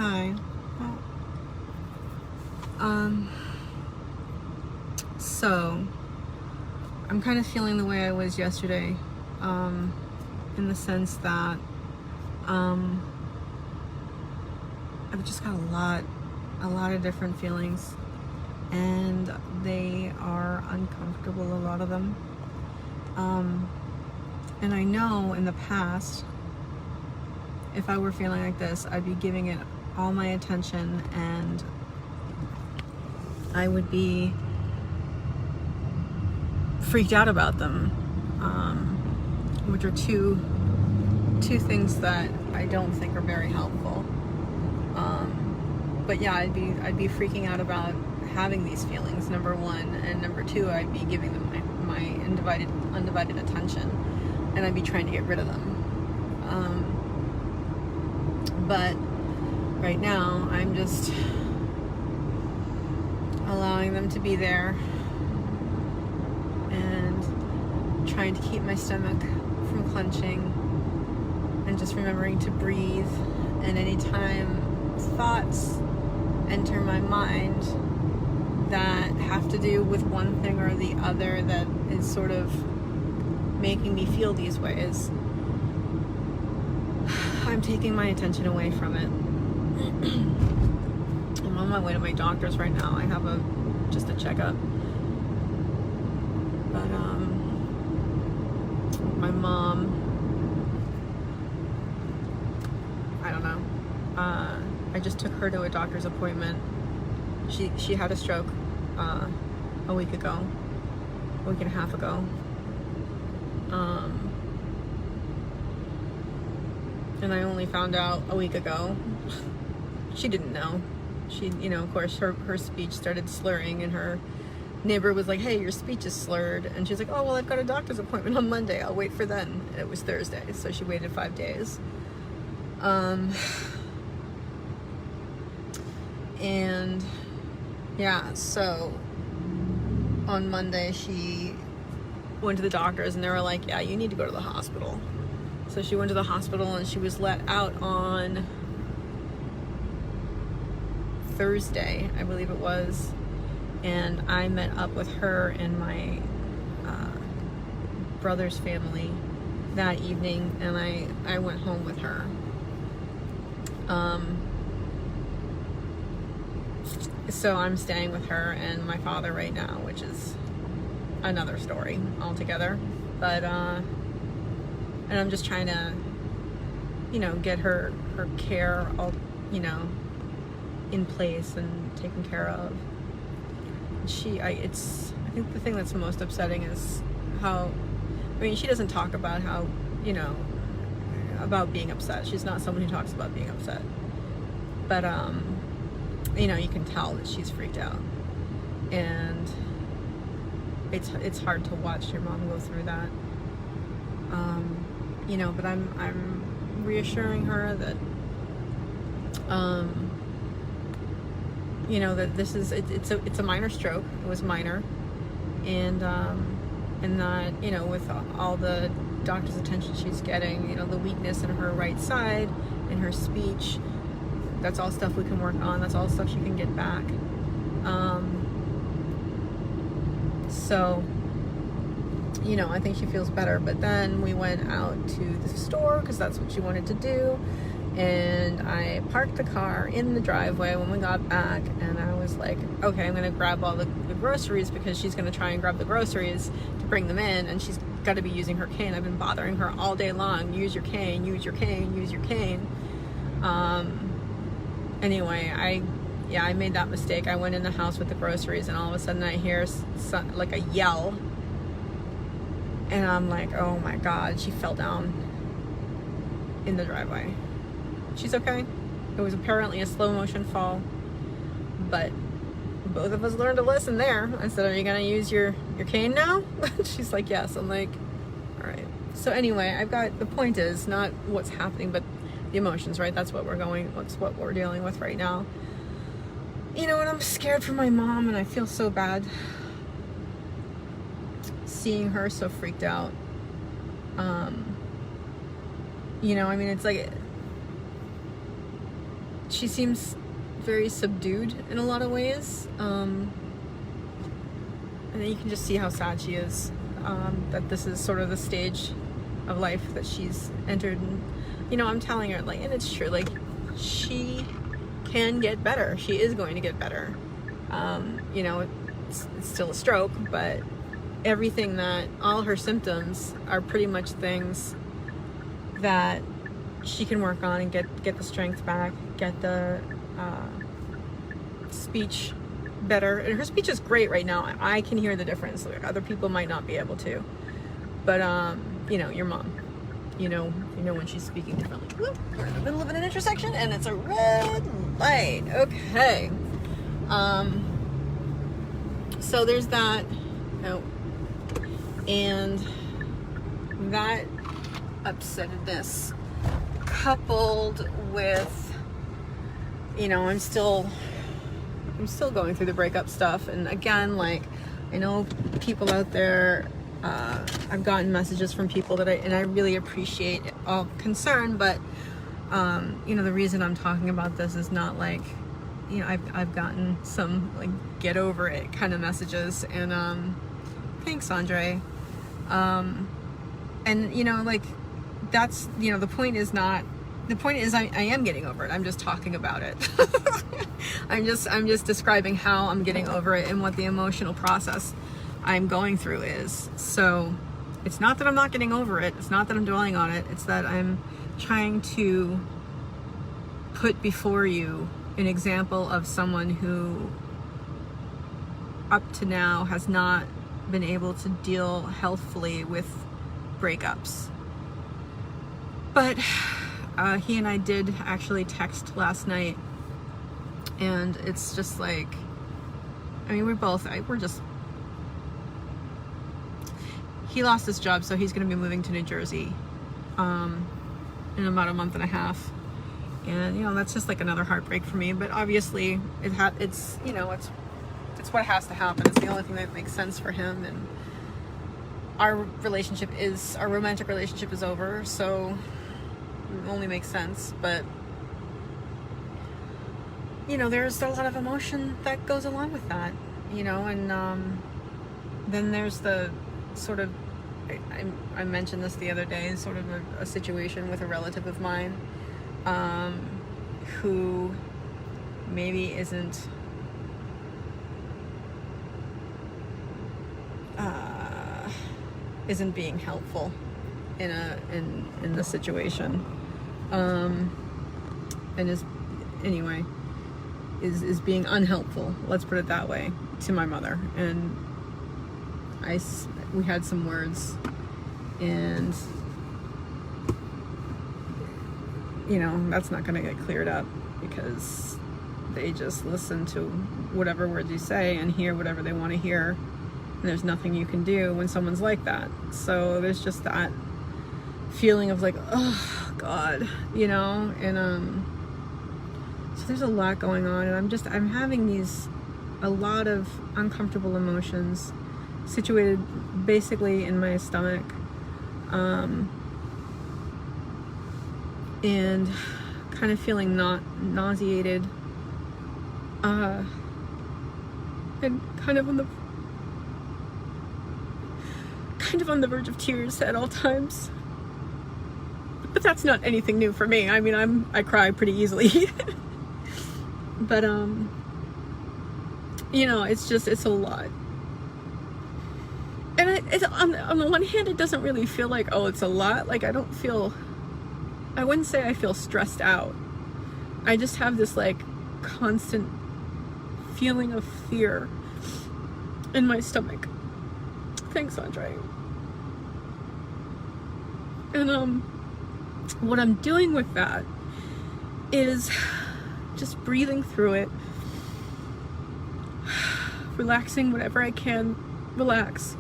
Hi. Um, so I'm kind of feeling the way I was yesterday, in the sense that I've just got a lot of different feelings, and they are uncomfortable, a lot of them. And I know in the past, if I were feeling like this, I'd be giving it all my attention, and I would be freaked out about them, which are two things that I don't think are very helpful. But yeah, I'd be freaking out about having these feelings, number one, and number two, I'd be giving them my undivided attention, and I'd be trying to get rid of them. But right now, I'm just allowing them to be there and trying to keep my stomach from clenching, and just remembering to breathe. And anytime thoughts enter my mind that have to do with one thing or the other that is sort of making me feel these ways, I'm taking my attention away from it. I'm on my way to my doctor's right now. I have just a checkup. But my mom, I don't know. I just took her to a doctor's appointment. She had a stroke a week and a half ago. And I only found out a week ago. She didn't know. She, of course, her speech started slurring, and her neighbor was like, "Hey, your speech is slurred." And she's like, "Oh, well, I've got a doctor's appointment on Monday. I'll wait for then." And it was Thursday, so she waited 5 days. And yeah, so on Monday she went to the doctors, and they were like, "Yeah, you need to go to the hospital." So she went to the hospital, and she was let out on Thursday, I believe it was. And I met up with her and my brother's family that evening, and I went home with her. So I'm staying with her and my father right now, which is another story altogether. But and I'm just trying to, get her care all, in place and taken care of. I think the thing that's most upsetting is how, she doesn't talk about how, about being upset. She's not someone who talks about being upset. But, you can tell that she's freaked out. And it's hard to watch your mom go through that. But I'm reassuring her that, that this is, it's a minor stroke. It was minor. And that, with all the doctor's attention she's getting, the weakness in her right side, in her speech, that's all stuff we can work on. That's all stuff she can get back. So, I think she feels better. But then we went out to the store because that's what she wanted to do. And I parked the car in the driveway when we got back, and I was like, okay, I'm gonna grab all the groceries, because she's gonna try and grab the groceries to bring them in, and she's got to be using her cane. I've been bothering her all day long. Use your cane, use your cane, use your cane. Anyway, I made that mistake. I went in the house with the groceries, and all of a sudden I hear like a yell, and I'm like, oh my God, she fell down in the driveway. She's okay. It was apparently a slow motion fall, but both of us learned a lesson there. I said, "Are you gonna use your cane now?" She's like, "Yes." I'm like, all right. So anyway, the point is not what's happening, but the emotions, right? That's what we're dealing with right now. And I'm scared for my mom, and I feel so bad seeing her so freaked out. It's like, she seems very subdued in a lot of ways. And then you can just see how sad she is, that this is sort of the stage of life that she's entered. And, you know, I'm telling her, like, and it's true, like, she can get better. She is going to get better. You know, it's still a stroke, but everything that, all her symptoms are pretty much things that she can work on and get the strength back, get the speech better. And her speech is great right now. I can hear the difference. Like, other people might not be able to. But, you know, your mom, you know when she's speaking differently. Whoop, we're in the middle of an intersection and it's a red light. Okay. So there's that. Oh. And that upsetness coupled with, you know, I'm still going through the breakup stuff. And again, like, I know people out there, I've gotten messages from people that I really appreciate all concern, but you know, the reason I'm talking about this is not like, you know, I've gotten some like get over it kind of messages, and thanks, Andre. And you know, like, that's, you know, the point is I am getting over it. I'm just talking about it. I'm just describing how I'm getting over it and what the emotional process I'm going through is. So it's not that I'm not getting over it. It's not that I'm dwelling on it. It's that I'm trying to put before you an example of someone who up to now has not been able to deal healthfully with breakups. But he and I did actually text last night, and it's just like, I mean, he lost his job, so he's going to be moving to New Jersey in about a month and a half. And, you know, that's just like another heartbreak for me. But obviously, it's you know, it's what has to happen. It's the only thing that makes sense for him. And our romantic relationship is over, so it only makes sense. But, you know, there's a lot of emotion that goes along with that, you know. And then there's the sort of, I mentioned this the other day, sort of a situation with a relative of mine, who maybe isn't being helpful in the situation, and is being unhelpful, let's put it that way, to my mother. And we had some words, and you know, that's not going to get cleared up, because they just listen to whatever words you say and hear whatever they want to hear, and there's nothing you can do when someone's like that. So there's just that feeling of like, oh God, you know. And so there's a lot going on, and I'm having a lot of uncomfortable emotions situated basically in my stomach, and kind of feeling nauseated, and kind of on the verge of tears at all times. But that's not anything new for me. I mean, I cry pretty easily. But you know, it's a lot. And on the one hand, it doesn't really feel like, oh, it's a lot. Like, I wouldn't say I feel stressed out. I just have this like constant feeling of fear in my stomach. Thanks, Andre. And what I'm doing with that is just breathing through it, relaxing whatever I can relax.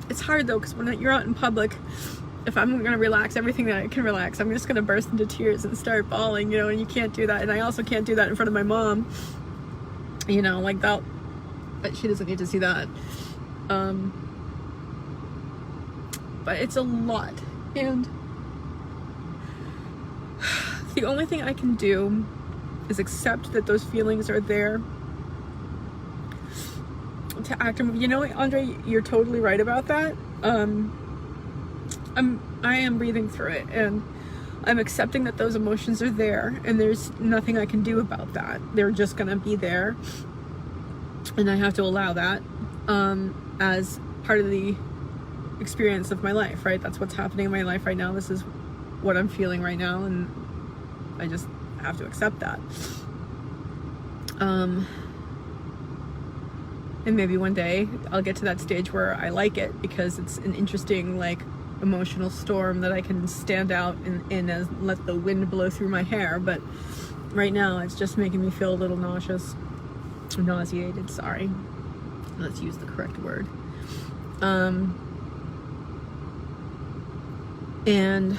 It's hard though, because when you're out in public, if I'm gonna relax everything that I can relax, I'm just gonna burst into tears and start bawling, you know, and you can't do that. And I also can't do that in front of my mom, you know, like that. But she doesn't need to see that. But it's a lot, and the only thing I can do is accept that those feelings are there, to act. You know what, Andre, you're totally right about that. I am breathing through it, and I'm accepting that those emotions are there, and there's nothing I can do about that. They're just gonna be there, and I have to allow that as part of the experience of my life, right? That's what's happening in my life right now. This is what I'm feeling right now, and I just have to accept that. And maybe one day I'll get to that stage where I like it, because it's an interesting, like, emotional storm that I can stand out in and let the wind blow through my hair. But right now it's just making me feel a little nauseated, sorry. Let's use the correct word. And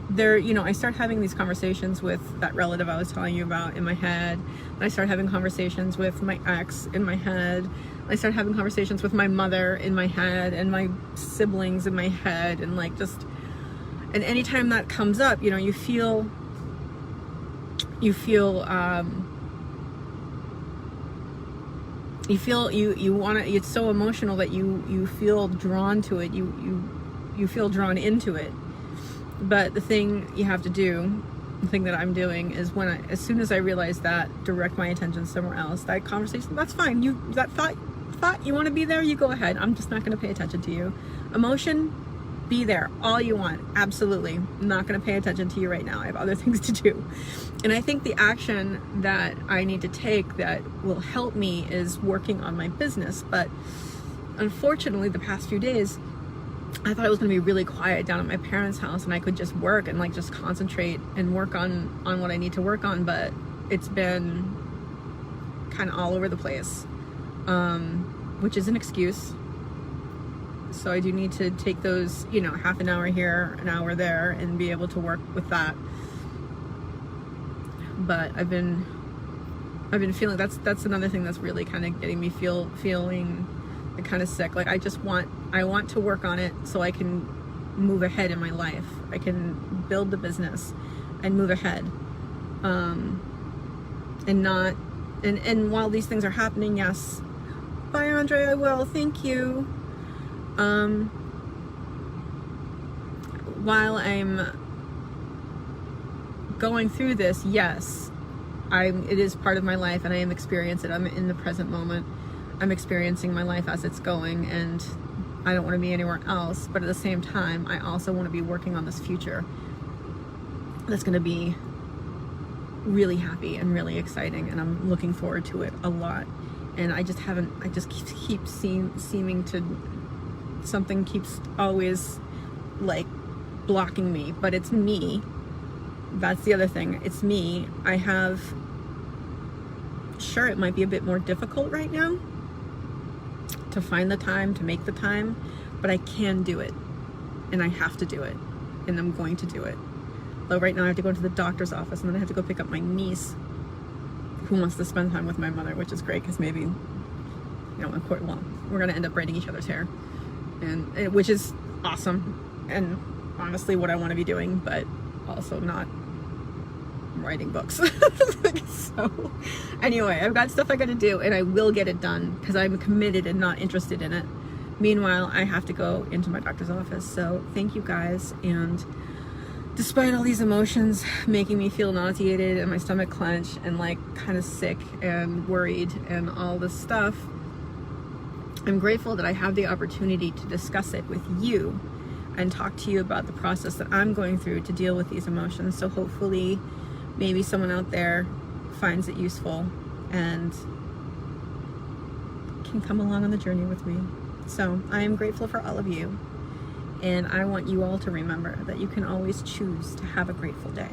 there, you know, I start having these conversations with that relative I was telling you about in my head. And I start having conversations with my ex in my head. I start having conversations with my mother in my head, and my siblings in my head, and like just, and anytime that comes up, you know, you feel you want to, it's so emotional that you feel drawn to it, you feel drawn into it. But the thing you have to do, the thing that I'm doing, is as soon as I realize that, direct my attention somewhere else. That conversation, that's fine. That thought you want to be there, you go ahead. I'm just not going to pay attention to you. Emotion, be there all you want. Absolutely. I'm not going to pay attention to you right now. I have other things to do. And I think the action that I need to take that will help me is working on my business. But unfortunately, the past few days, I thought it was going to be really quiet down at my parents' house, and I could just work and like just concentrate and work on what I need to work on. But it's been kind of all over the place, which is an excuse. So I do need to take those, you know, half an hour here, an hour there, and be able to work with that. But I've been feeling, that's another thing that's really kind of getting me feeling kind of sick. Like I want to work on it so I can move ahead in my life. I can build the business and move ahead. And while these things are happening, yes. Bye, Andre, I will. Thank you. While I'm going through this, yes, it is part of my life, and I am experiencing it. I'm in the present moment. I'm experiencing my life as it's going, and I don't want to be anywhere else. But at the same time, I also want to be working on this future that's going to be really happy and really exciting, and I'm looking forward to it a lot. And I just keep seeming to, something keeps always like blocking me. But it's me. That's the other thing. It's me. Sure, it might be a bit more difficult right now to find the time, to make the time, but I can do it, and I have to do it, and I'm going to do it. Though right now I have to go to the doctor's office, and then I have to go pick up my niece who wants to spend time with my mother, which is great, because maybe, you know, we're gonna end up braiding each other's hair, and which is awesome, and honestly what I want to be doing, but also not writing books. So anyway, I've got stuff I gotta do, and I will get it done because I'm committed and not interested in it. Meanwhile, I have to go into my doctor's office. So thank you guys. And despite all these emotions making me feel nauseated and my stomach clench and like kind of sick and worried and all this stuff, I'm grateful that I have the opportunity to discuss it with you and talk to you about the process that I'm going through to deal with these emotions. So hopefully maybe someone out there finds it useful and can come along on the journey with me. So I am grateful for all of you, and I want you all to remember that you can always choose to have a grateful day.